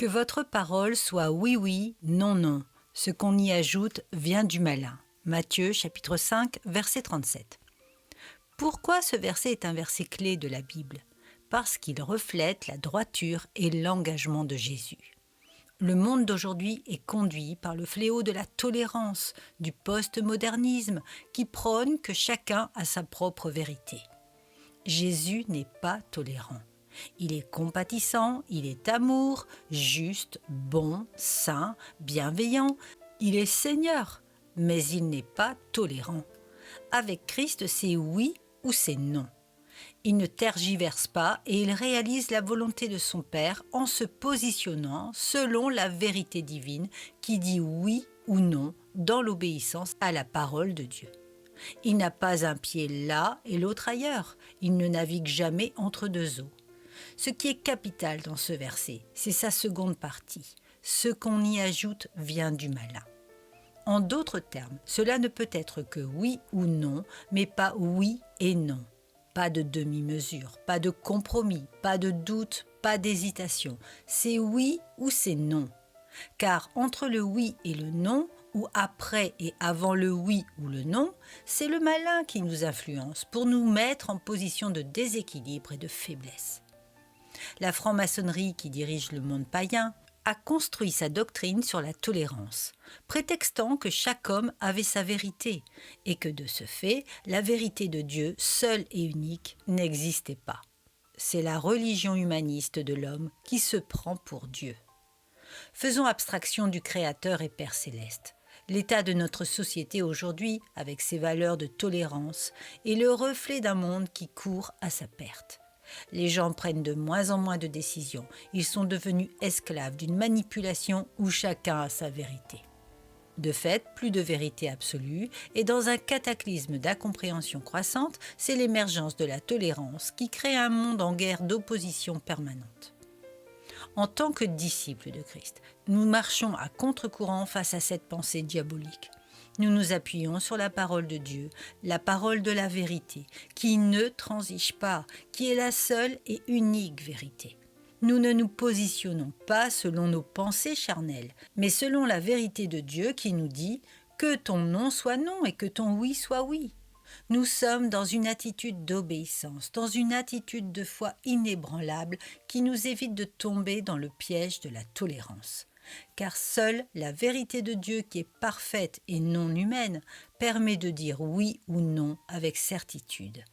Que votre parole soit oui, oui, non, non. Ce qu'on y ajoute vient du malin. Matthieu, chapitre 5, verset 37. Pourquoi ce verset est un verset clé de la Bible ? Parce qu'il reflète la droiture et l'engagement de Jésus. Le monde d'aujourd'hui est conduit par le fléau de la tolérance, du postmodernisme, qui prône que chacun a sa propre vérité. Jésus n'est pas tolérant. Il est compatissant, il est amour, juste, bon, saint, bienveillant. Il est Seigneur, mais il n'est pas tolérant. Avec Christ, c'est oui ou c'est non. Il ne tergiverse pas et il réalise la volonté de son Père en se positionnant selon la vérité divine qui dit oui ou non dans l'obéissance à la parole de Dieu. Il n'a pas un pied là et l'autre ailleurs. Il ne navigue jamais entre deux eaux. Ce qui est capital dans ce verset, c'est sa seconde partie. Ce qu'on y ajoute vient du malin. En d'autres termes, cela ne peut être que oui ou non, mais pas oui et non. Pas de demi-mesure, pas de compromis, pas de doute, pas d'hésitation. C'est oui ou c'est non. Car entre le oui et le non, ou après et avant le oui ou le non, c'est le malin qui nous influence pour nous mettre en position de déséquilibre et de faiblesse. La franc-maçonnerie qui dirige le monde païen a construit sa doctrine sur la tolérance, prétextant que chaque homme avait sa vérité et que de ce fait, la vérité de Dieu, seule et unique, n'existait pas. C'est la religion humaniste de l'homme qui se prend pour Dieu. Faisons abstraction du Créateur et Père céleste. L'état de notre société aujourd'hui, avec ses valeurs de tolérance, est le reflet d'un monde qui court à sa perte. Les gens prennent de moins en moins de décisions. Ils sont devenus esclaves d'une manipulation où chacun a sa vérité. De fait, plus de vérité absolue, et dans un cataclysme d'incompréhension croissante, c'est l'émergence de la tolérance qui crée un monde en guerre d'opposition permanente. En tant que disciples de Christ, nous marchons à contre-courant face à cette pensée diabolique. Nous nous appuyons sur la parole de Dieu, la parole de la vérité, qui ne transige pas, qui est la seule et unique vérité. Nous ne nous positionnons pas selon nos pensées charnelles, mais selon la vérité de Dieu qui nous dit « que ton non soit non et que ton oui soit oui ». Nous sommes dans une attitude d'obéissance, dans une attitude de foi inébranlable qui nous évite de tomber dans le piège de la tolérance. Car seule la vérité de Dieu qui est parfaite et non humaine permet de dire oui ou non avec certitude.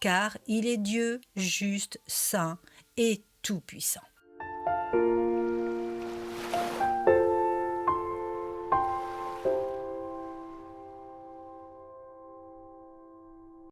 Car il est Dieu, juste, saint et tout-puissant.